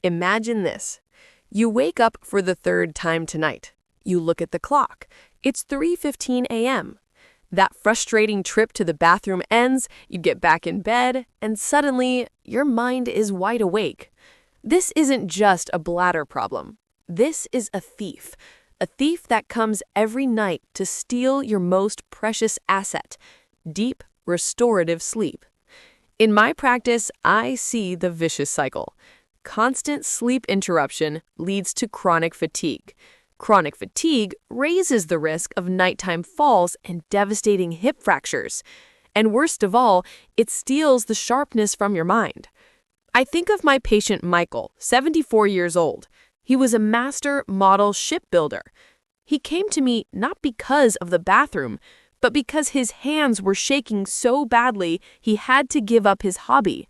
Imagine this. You wake up for the third time tonight. You look at the clock. It's 3:15 a.m. That frustrating trip to the bathroom ends, you get back in bed, and suddenly your mind is wide awake. This isn't just a bladder problem. This is a thief that comes every night to steal your most precious asset, deep, restorative sleep. In my practice, I see the vicious cycle. Constant sleep interruption leads to chronic fatigue. Chronic fatigue raises the risk of nighttime falls and devastating hip fractures. And worst of all, it steals the sharpness from your mind. I think of my patient Michael, 74 years old. He was a master model shipbuilder. He came to me not because of the bathroom, but because his hands were shaking so badly he had to give up his hobby.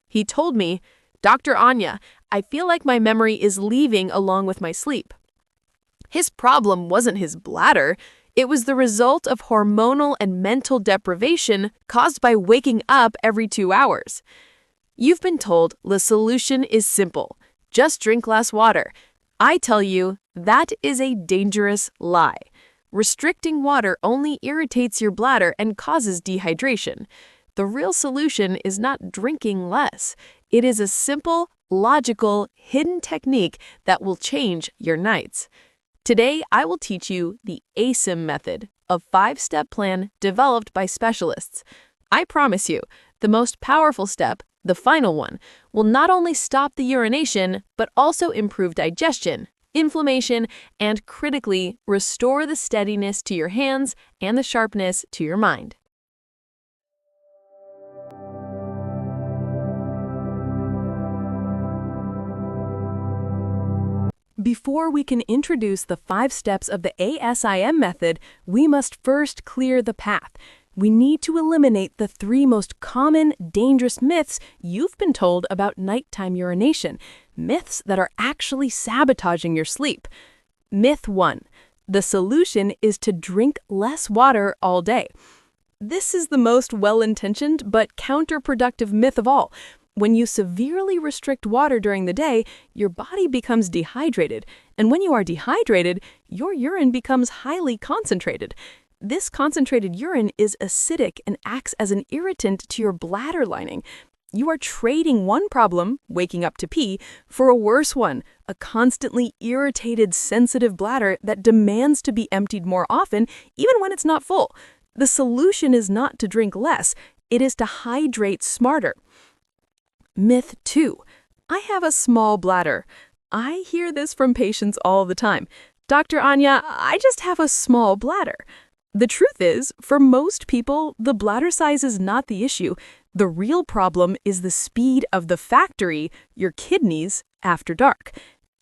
He told me, "Dr. Anya, I feel like my memory is leaving along with my sleep." His problem wasn't his bladder. It was the result of hormonal and mental deprivation caused by waking up every 2 hours. You've been told the solution is simple. Just drink less water. I tell you, that is a dangerous lie. Restricting water only irritates your bladder and causes dehydration. The real solution is not drinking less. It is a simple, logical, hidden technique that will change your nights. Today, I will teach you the ASIM Method, a 5-step plan developed by specialists. I promise you, the most powerful step, the final one, will not only stop the urination, but also improve digestion, inflammation, and critically, restore the steadiness to your hands and the sharpness to your mind. Before we can introduce the 5 steps of the ASIM method, we must first clear the path. We need to eliminate the 3 most common, dangerous myths you've been told about nighttime urination, myths that are actually sabotaging your sleep. Myth 1. The solution is to drink less water all day. This is the most well-intentioned but counterproductive myth of all. When you severely restrict water during the day, your body becomes dehydrated, and when you are dehydrated, your urine becomes highly concentrated. This concentrated urine is acidic and acts as an irritant to your bladder lining. You are trading one problem, waking up to pee, for a worse one, a constantly irritated, sensitive bladder that demands to be emptied more often, even when it's not full. The solution is not to drink less, it is to hydrate smarter. Myth 2. I have a small bladder. I hear this from patients all the time. Dr. Anya, I just have a small bladder. The truth is, for most people, the bladder size is not the issue. The real problem is the speed of the factory, your kidneys, after dark.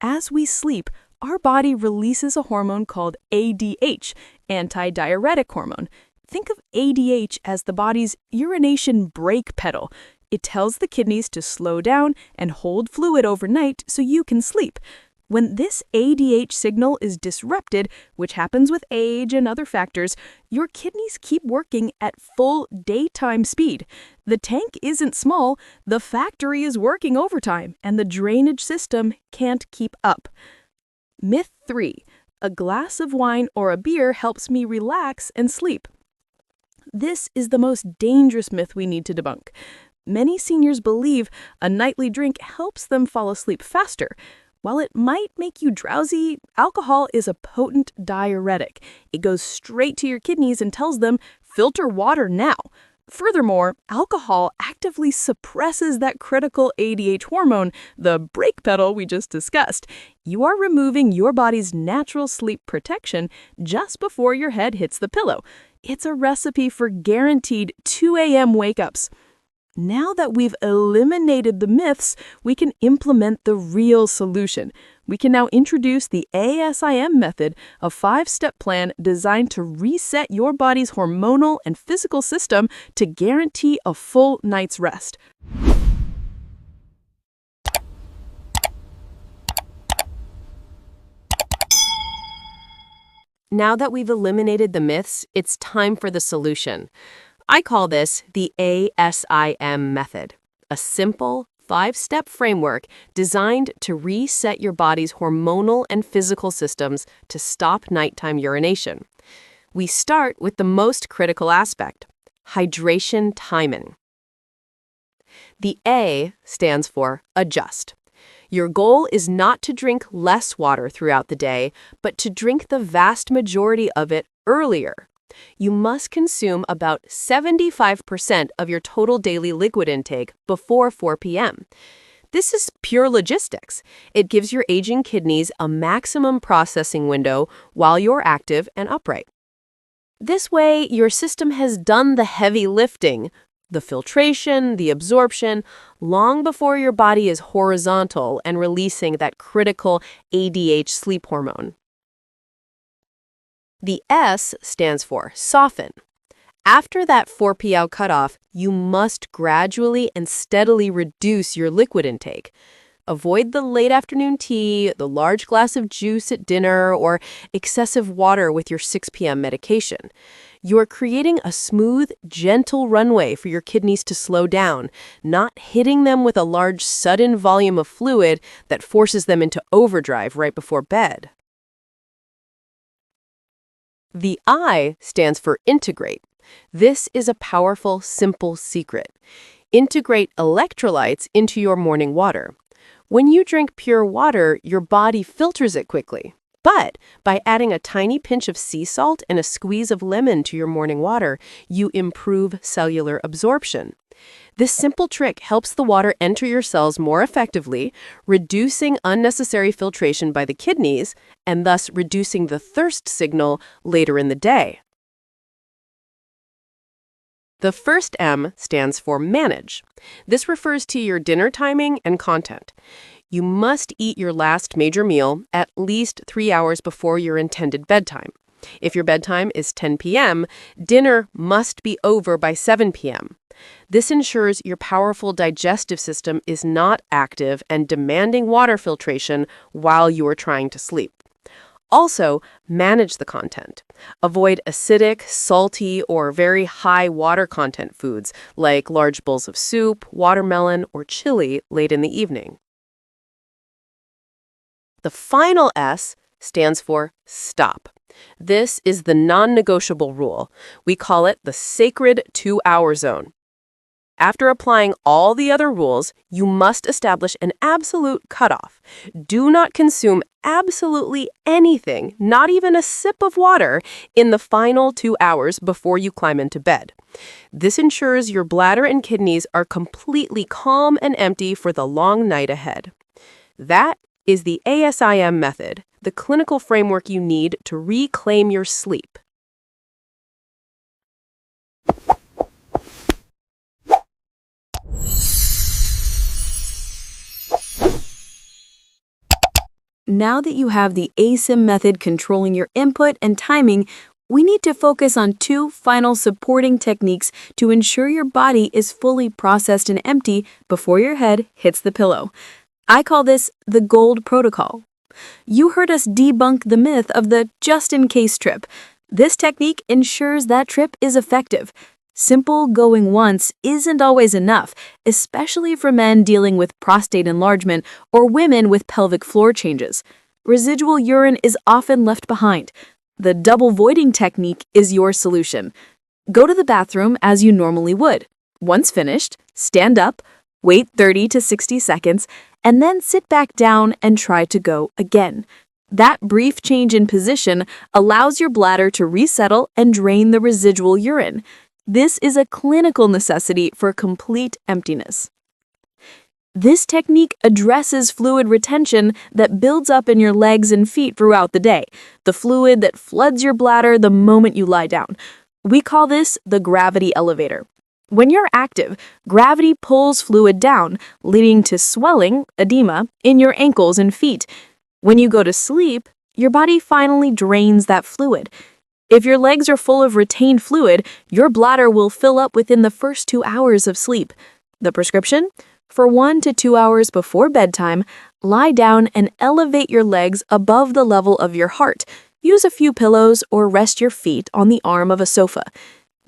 As we sleep, our body releases a hormone called ADH, anti-diuretic hormone. Think of ADH as the body's urination brake pedal. It tells the kidneys to slow down and hold fluid overnight so you can sleep. When this ADH signal is disrupted, which happens with age and other factors, your kidneys keep working at full daytime speed. The tank isn't small, the factory is working overtime, and the drainage system can't keep up. Myth 3. A glass of wine or a beer helps me relax and sleep. This is the most dangerous myth we need to debunk. Many seniors believe a nightly drink helps them fall asleep faster. While it might make you drowsy, alcohol is a potent diuretic. It goes straight to your kidneys and tells them, filter water now. Furthermore, alcohol actively suppresses that critical ADH hormone, the brake pedal we just discussed. You are removing your body's natural sleep protection just before your head hits the pillow. It's a recipe for guaranteed 2 a.m. wake-ups. Now that we've eliminated the myths, we can implement the real solution. We can now introduce the ASIM method, a 5-step plan designed to reset your body's hormonal and physical system to guarantee a full night's rest. Now that we've eliminated the myths, it's time for the solution. I call this the ASIM method, a simple, 5-step framework designed to reset your body's hormonal and physical systems to stop nighttime urination. We start with the most critical aspect: hydration timing. The A stands for adjust. Your goal is not to drink less water throughout the day, but to drink the vast majority of it earlier. You must consume about 75% of your total daily liquid intake before 4 p.m. This is pure logistics. It gives your aging kidneys a maximum processing window while you're active and upright. This way, your system has done the heavy lifting, the filtration, the absorption, long before your body is horizontal and releasing that critical ADH sleep hormone. The S stands for soften. After that 4 p.m. cutoff, you must gradually and steadily reduce your liquid intake. Avoid the late afternoon tea, the large glass of juice at dinner, or excessive water with your 6 p.m. medication. You are creating a smooth, gentle runway for your kidneys to slow down, not hitting them with a large, sudden volume of fluid that forces them into overdrive right before bed. The I stands for integrate. This is a powerful, simple secret. Integrate electrolytes into your morning water. When you drink pure water, your body filters it quickly. But by adding a tiny pinch of sea salt and a squeeze of lemon to your morning water, you improve cellular absorption. This simple trick helps the water enter your cells more effectively, reducing unnecessary filtration by the kidneys, and thus reducing the thirst signal later in the day. The first M stands for manage. This refers to your dinner timing and content. You must eat your last major meal at least 3 hours before your intended bedtime. If your bedtime is 10 p.m., dinner must be over by 7 p.m. This ensures your powerful digestive system is not active and demanding water filtration while you are trying to sleep. Also, manage the content. Avoid acidic, salty, or very high water content foods like large bowls of soup, watermelon, or chili late in the evening. The final S stands for stop. This is the non-negotiable rule. We call it the sacred 2-hour zone. After applying all the other rules, you must establish an absolute cutoff. Do not consume absolutely anything, not even a sip of water, in the final 2 hours before you climb into bed. This ensures your bladder and kidneys are completely calm and empty for the long night ahead. That is the ASIM method, the clinical framework you need to reclaim your sleep. Now that you have the ASIM method controlling your input and timing, we need to focus on 2 final supporting techniques to ensure your body is fully processed and empty before your head hits the pillow. I call this the gold protocol. You heard us debunk the myth of the just-in-case trip. This technique ensures that trip is effective. Simple going once isn't always enough, especially for men dealing with prostate enlargement or women with pelvic floor changes. Residual urine is often left behind. The double voiding technique is your solution. Go to the bathroom as you normally would. Once finished, stand up, wait 30 to 60 seconds, and then sit back down and try to go again. That brief change in position allows your bladder to resettle and drain the residual urine. This is a clinical necessity for complete emptiness. This technique addresses fluid retention that builds up in your legs and feet throughout the day, the fluid that floods your bladder the moment you lie down. We call this the gravity elevator. When you're active, gravity pulls fluid down, leading to swelling, edema, in your ankles and feet. When you go to sleep, your body finally drains that fluid. If your legs are full of retained fluid, your bladder will fill up within the first 2 hours of sleep. The prescription? For 1 to 2 hours before bedtime, lie down and elevate your legs above the level of your heart. Use a few pillows or rest your feet on the arm of a sofa.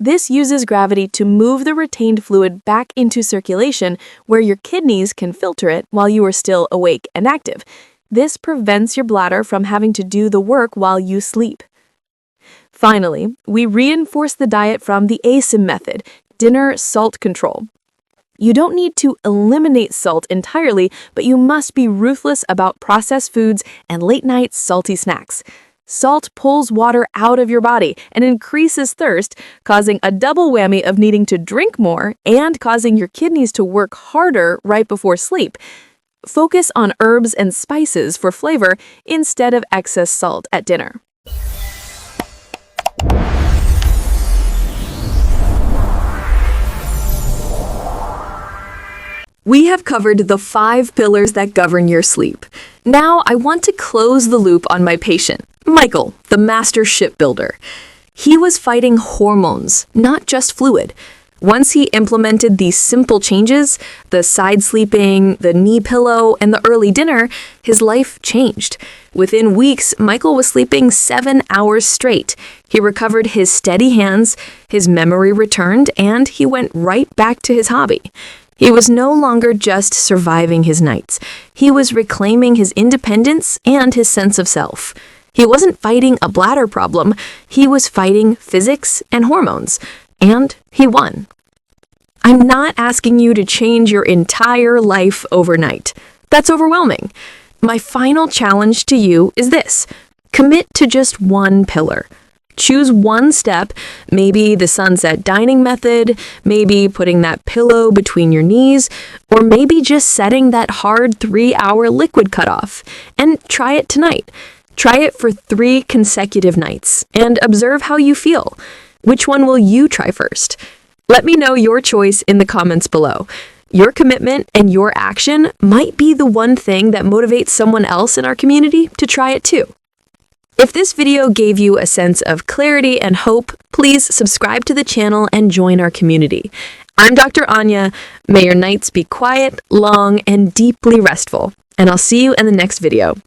This uses gravity to move the retained fluid back into circulation where your kidneys can filter it while you are still awake and active. This prevents your bladder from having to do the work while you sleep. Finally, we reinforce the diet from the ASIM method, dinner salt control. You don't need to eliminate salt entirely, but you must be ruthless about processed foods and late-night salty snacks. Salt pulls water out of your body and increases thirst, causing a double whammy of needing to drink more and causing your kidneys to work harder right before sleep. Focus on herbs and spices for flavor instead of excess salt at dinner. We have covered the 5 pillars that govern your sleep. Now I want to close the loop on my patient, Michael, the master shipbuilder. He was fighting hormones, not just fluid. Once he implemented these simple changes, the side sleeping, the knee pillow, and the early dinner, his life changed. Within weeks, Michael was sleeping 7 hours straight. He recovered his steady hands, his memory returned, and he went right back to his hobby. He was no longer just surviving his nights. He was reclaiming his independence and his sense of self. He wasn't fighting a bladder problem. He was fighting physics and hormones. And he won. I'm not asking you to change your entire life overnight. That's overwhelming. My final challenge to you is this. Commit to just one pillar. Choose one step, maybe the sunset dining method, maybe putting that pillow between your knees, or maybe just setting that hard 3-hour liquid cutoff. And try it tonight. Try it for 3 consecutive nights and observe how you feel. Which one will you try first? Let me know your choice in the comments below. Your commitment and your action might be the one thing that motivates someone else in our community to try it too. If this video gave you a sense of clarity and hope, please subscribe to the channel and join our community. I'm Dr. Anya. May your nights be quiet, long, and deeply restful. And I'll see you in the next video.